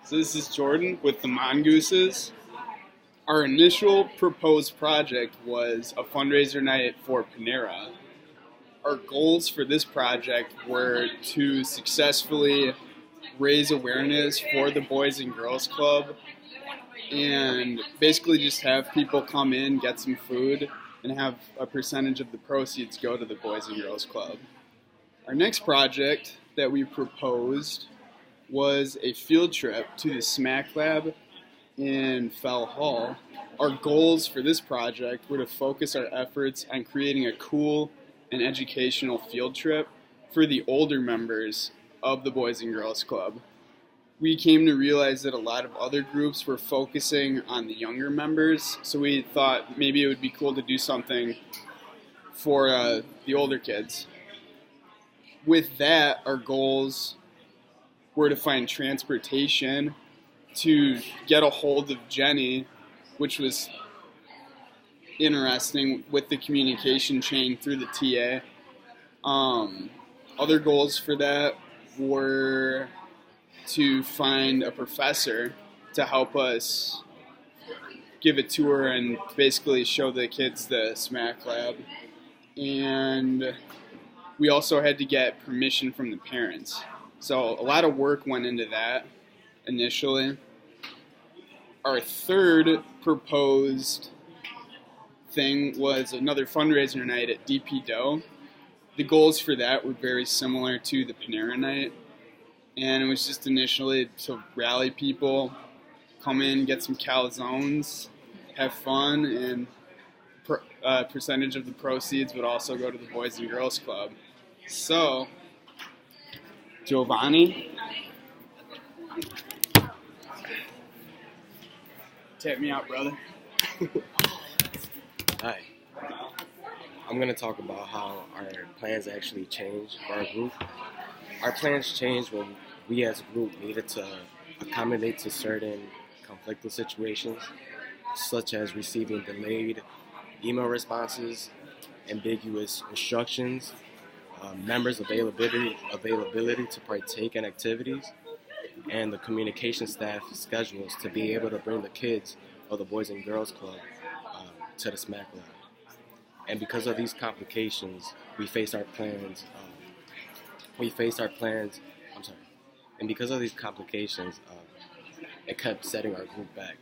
So this is Jordan with the Mongooses. Our initial proposed project was a fundraiser night for Panera. Our goals for this project were to successfully raise awareness for the Boys and Girls Club and basically just have people come in, get some food, and have a percentage of the proceeds go to the Boys and Girls Club. Our next project that we proposed was a field trip to the SMAC Lab in Fell Hall. Our goals for this project were to focus our efforts on creating a cool and educational field trip for the older members of the Boys and Girls Club. We came to realize that a lot of other groups were focusing on the younger members, so we thought maybe it would be cool to do something for the older kids. With that, our goals were to find transportation, to get a hold of Jenny, which was interesting with the communication chain through the TA. Other goals for that were to find a professor to help us give a tour and basically show the kids the SMAC Lab. And we also had to get permission from the parents. So a lot of work went into that initially. Our third proposed thing was another fundraiser night at DP Dough. The goals for that were very similar to the Panera night. And it was just initially to rally people, come in, get some calzones, have fun, and a percentage of the proceeds would also go to the Boys and Girls Club. So, Giovanni, tap me out, brother. Hi. I'm going to talk about how our plans actually changed for our group. Our plans changed when we as a group needed to accommodate to certain conflicting situations, such as receiving delayed email responses, ambiguous instructions, members' availability to partake in activities, and the communication staff schedules to be able to bring the kids of the Boys and Girls Club to the SMAC Lab. And because of these complications, we faced our plans. And because of these complications, it kept setting our group back.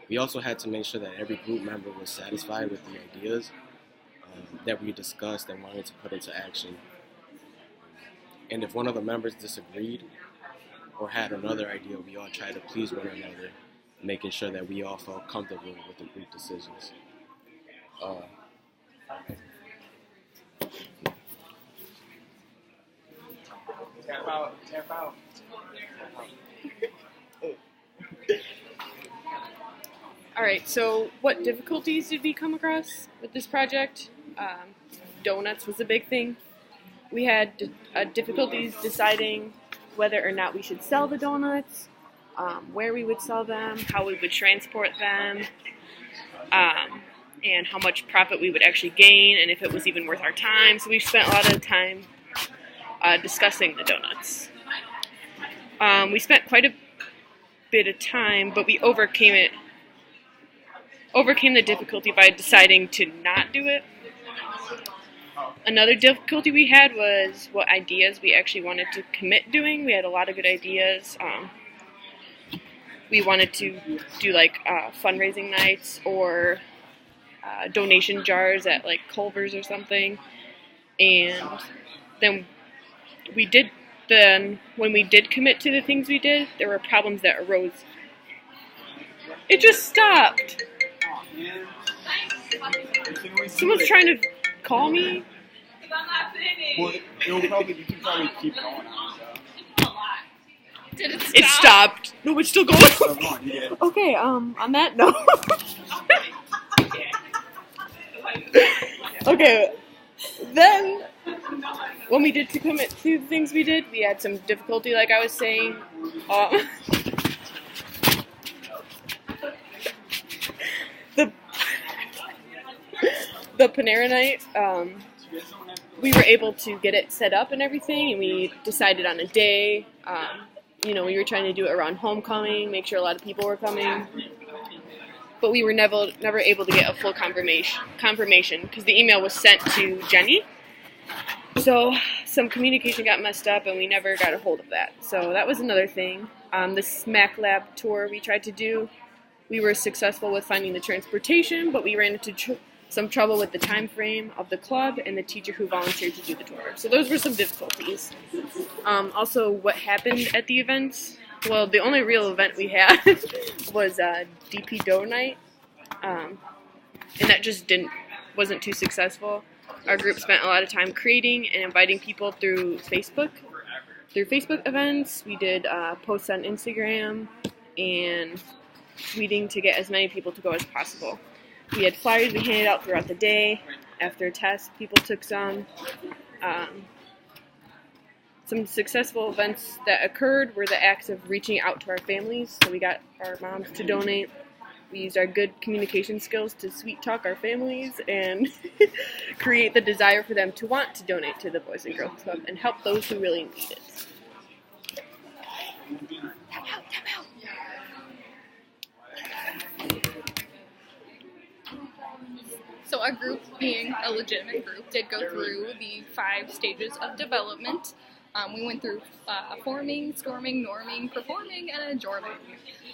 We also had to make sure that every group member was satisfied with the ideas that we discussed and wanted to put into action. And if one of the members disagreed or had another idea, we all tried to please one another, making sure that we all felt comfortable with the group decisions. Tap out. All right, so what difficulties did we come across with this project? Donuts was a big thing. We had difficulties deciding whether or not we should sell the donuts, where we would sell them, how we would transport them, and how much profit we would actually gain, and if it was even worth our time. So we spent a lot of time discussing the donuts. We spent quite a bit of time, but we overcame the difficulty by deciding to not do it. Another difficulty we had was what ideas we actually wanted to commit doing. We had a lot of good ideas. We wanted to do fundraising nights or donation jars at Culver's or something. And then when we did commit to the things we did, there were problems that arose. It just stopped. Someone's trying to call me. Well, you can probably keep going on. Did it stop? It stopped. No, it's still going. Okay, on that note. Okay, then when we did to commit to the things we did, we had some difficulty, like I was saying. The Panera night, we were able to get it set up and everything, and we decided on a day. we were trying to do it around homecoming, make sure a lot of people were coming. But we were never able to get a full confirmation because the email was sent to Jenny. So some communication got messed up and we never got a hold of that. So that was another thing. The SMAC lab tour we tried to do, we were successful with finding the transportation, but we ran into some trouble with the time frame of the club and the teacher who volunteered to do the tour. So those were some difficulties. Also, what happened at the events? Well, the only real event we had was DP Dough Night, and that just wasn't too successful. Our group spent a lot of time creating and inviting people through Facebook events. We did posts on Instagram and tweeting to get as many people to go as possible. We had flyers we handed out throughout the day. After a test, people took some. Some successful events that occurred were the acts of reaching out to our families. So we got our moms to donate. We used our good communication skills to sweet talk our families and create the desire for them to want to donate to the Boys and Girls Club and help those who really need it. So our group, being a legitimate group, did go through the 5 stages of development. We went through forming, storming, norming, performing, and adjourning.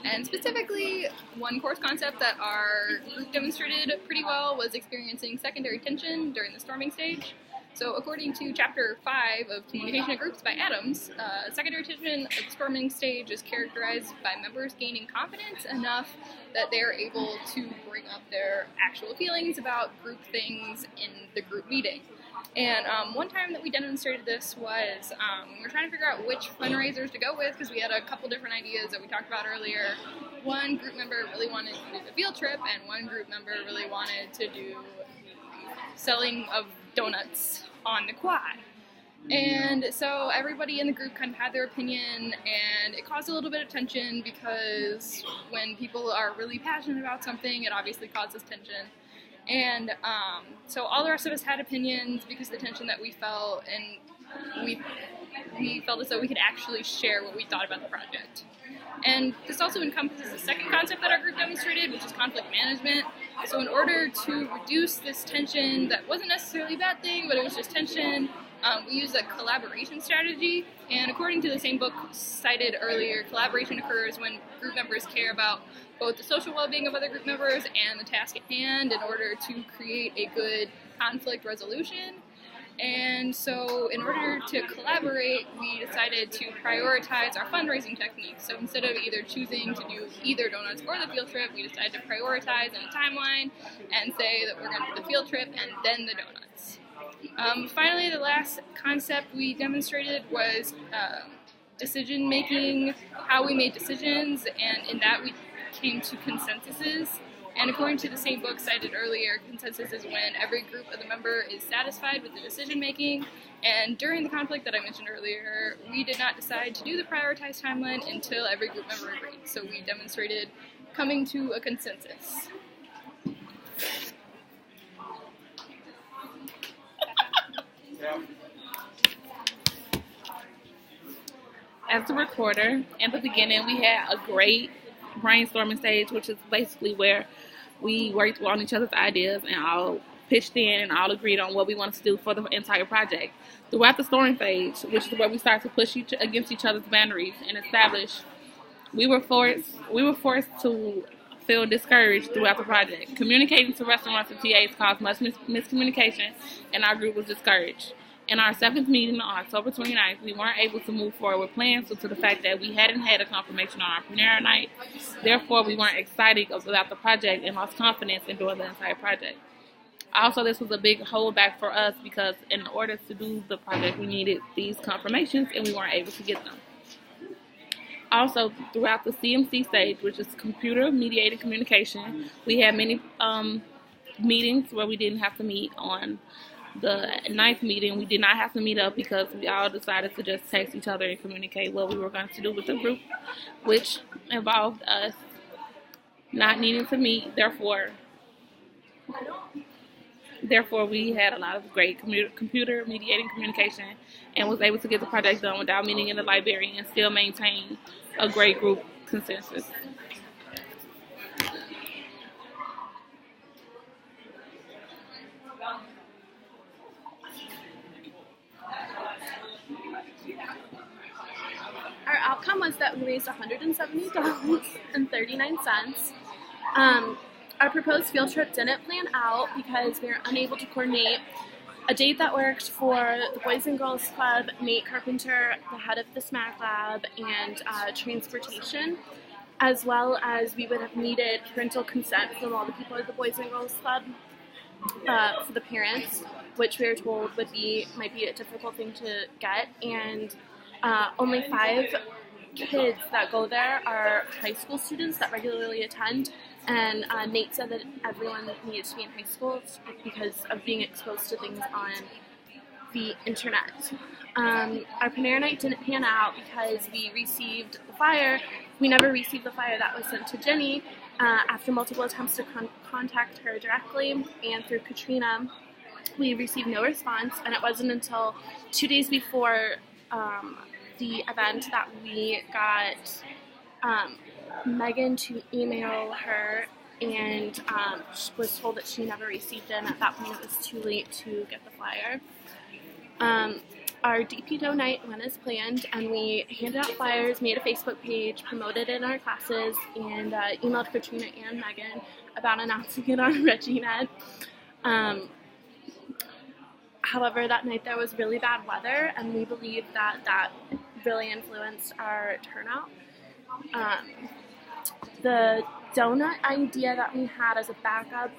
And specifically, one course concept that our group demonstrated pretty well was experiencing secondary tension during the storming stage. So according to Chapter 5 of Communication of Groups by Adams, secondary tension at the storming stage is characterized by members gaining confidence enough that they are able to bring up their actual feelings about group things in the group meeting. And one time that we demonstrated this was we were trying to figure out which fundraisers to go with because we had a couple different ideas that we talked about earlier. One group member really wanted to do the field trip, and one group member really wanted to do selling of donuts on the quad. And so everybody in the group kind of had their opinion, and it caused a little bit of tension because when people are really passionate about something, it obviously causes tension. And so all the rest of us had opinions because of the tension that we felt, and we felt as though we could actually share what we thought about the project. And this also encompasses the second concept that our group demonstrated, which is conflict management. So in order to reduce this tension that wasn't necessarily a bad thing, but it was just tension, we used a collaboration strategy. And according to the same book cited earlier, collaboration occurs when group members care about both the social well-being of other group members and the task at hand in order to create a good conflict resolution. And so in order to collaborate, we decided to prioritize our fundraising techniques. So instead of either choosing to do either donuts or the field trip, we decided to prioritize in a timeline and say that we're going to do the field trip and then the donuts. Finally, the last concept we demonstrated was decision making, how we made decisions, and in that we came to consensuses. And according to the same book cited earlier, consensus is when every group of the member is satisfied with the decision making. And during the conflict that I mentioned earlier, we did not decide to do the prioritized timeline until every group member agreed. So we demonstrated coming to a consensus. As a recorder, in the beginning we had a great brainstorming stage, which is basically where we worked on each other's ideas and all pitched in and all agreed on what we wanted to do for the entire project. Throughout the storming phase, which is where we started to push against each other's boundaries and establish, we were forced to feel discouraged throughout the project. Communicating to restaurants and TAs caused much miscommunication, and our group was discouraged. In our 7th meeting on October 29th, we weren't able to move forward with plans due to the fact that we hadn't had a confirmation on our premiere night. Therefore, we weren't excited about the project and lost confidence in doing the entire project. Also, this was a big holdback for us because in order to do the project, we needed these confirmations and we weren't able to get them. Also, throughout the CMC stage, which is computer mediated communication, we had many meetings where we didn't have to meet. On the 9th meeting, we did not have to meet up because we all decided to just text each other and communicate what we were going to do with the group, which involved us not needing to meet. Therefore, Therefore, we had a lot of great computer mediating communication and was able to get the project done without meeting in the library and still maintain a great group consensus. Our outcome was that we raised $170.39. Our proposed field trip didn't plan out because we were unable to coordinate a date that worked for the Boys and Girls Club, Nate Carpenter, the head of the SMAC Lab, and transportation, as well as we would have needed parental consent from all the people at the Boys and Girls Club for the parents, which we were told might be a difficult thing to get, and only 5 kids that go there are high school students that regularly attend, and Nate said that everyone needs to be in high school because of being exposed to things on the internet. Our Panera night didn't pan out because we received the flyer. We never received the flyer that was sent to Jenny after multiple attempts to contact her directly and through Katrina. We received no response, and it wasn't until 2 days before the event that we got Megan to email her and was told that she never received it, and at that point it was too late to get the flyer. Our DP Dough night went as planned, and we handed out flyers, made a Facebook page, promoted it in our classes, and emailed Katrina and Megan about announcing it on ReggieNet. However, that night there was really bad weather, and we believe that really influenced our turnout. The donut idea that we had as a backup,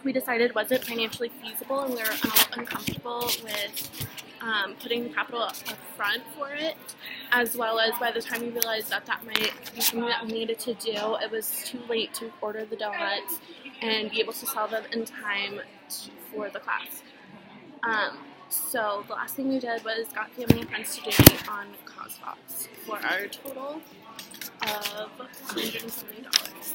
we decided wasn't financially feasible, and we were uncomfortable with putting the capital up front for it, as well as by the time we realized that might be something that we needed to do, it was too late to order the donuts and be able to sell them in time for the class. So the last thing we did was got family and friends to donate on CauseFox for our total of $270.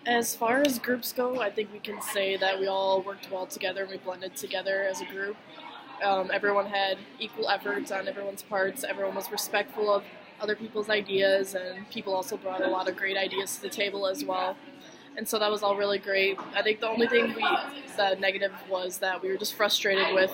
As far as groups go, I think we can say that we all worked well together. We blended together as a group. Everyone had equal efforts on everyone's parts. Everyone was respectful of other people's ideas, and people also brought a lot of great ideas to the table as well. And so that was all really great. I think the only thing the negative was that we were just frustrated with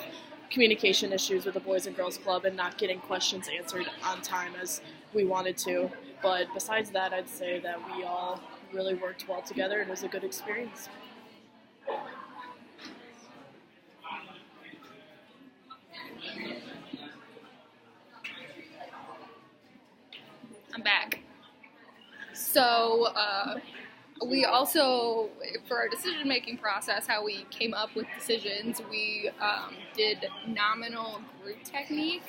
communication issues with the Boys and Girls Club and not getting questions answered on time as we wanted to. But besides that, I'd say that we all really worked well together, and it was a good experience. I'm back. So we also, for our decision-making process, how we came up with decisions, we did nominal group technique,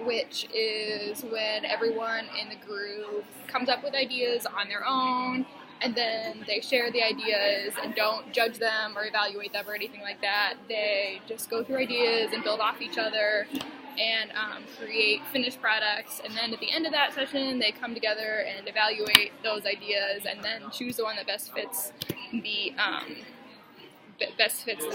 which is when everyone in the group comes up with ideas on their own, and then they share the ideas and don't judge them or evaluate them or anything like that. They just go through ideas and build off each other and create finished products. And then at the end of that session, they come together and evaluate those ideas and then choose the one that best fits the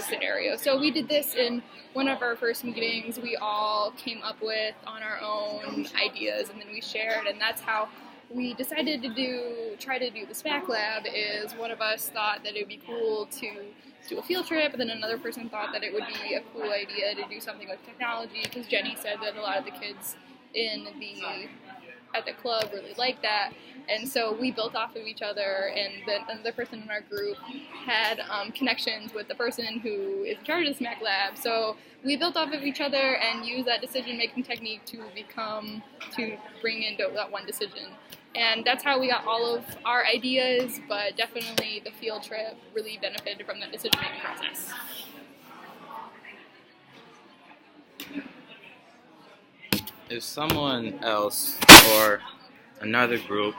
scenario. So we did this in one of our first meetings. We all came up with on our own ideas, and then we shared, and that's how we decided to try to do the SPAC Lab. Is one of us thought that it would be cool to do a field trip, and then another person thought that it would be a cool idea to do something with technology, because Jenny said that a lot of the kids at the club really like that. And so we built off of each other, and then another person in our group had connections with the person who is in charge of the SMAC Lab. So we built off of each other and used that decision-making technique to bring in that one decision. And that's how we got all of our ideas, but definitely the field trip really benefited from that decision-making process. If someone else or another group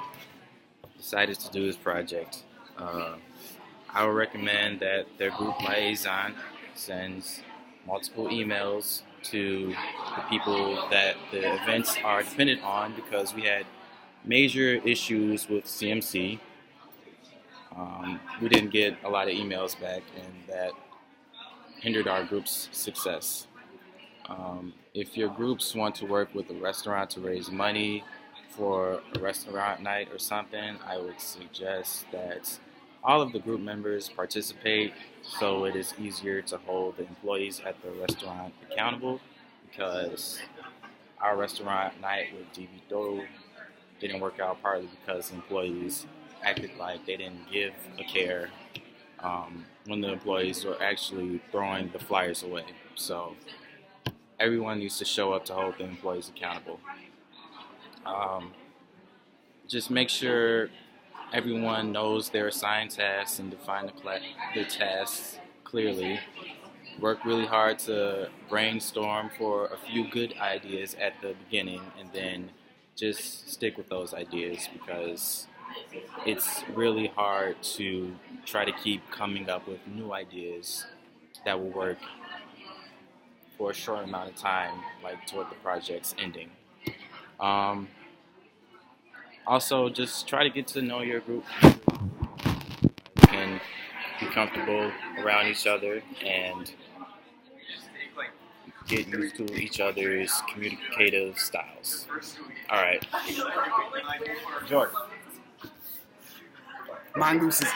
decided to do this project, I would recommend that their group liaison sends multiple emails to the people that the events are dependent on, because we had major issues with CMC. We didn't get a lot of emails back, and that hindered our group's success. If your groups want to work with a restaurant to raise money for a restaurant night or something, I would suggest that all of the group members participate so it is easier to hold the employees at the restaurant accountable, because our restaurant night with DB didn't work out partly because employees acted like they didn't give a care when the employees were actually throwing the flyers away. So everyone needs to show up to hold the employees accountable. Just make sure everyone knows their assigned tasks and define the tasks clearly. Work really hard to brainstorm for a few good ideas at the beginning, and then just stick with those ideas, because it's really hard to try to keep coming up with new ideas that will work for a short amount of time, like toward the project's ending. Also, just try to get to know your group. You can be comfortable around each other and get used to each other's communicative styles. All right, Jordan. Mongoose is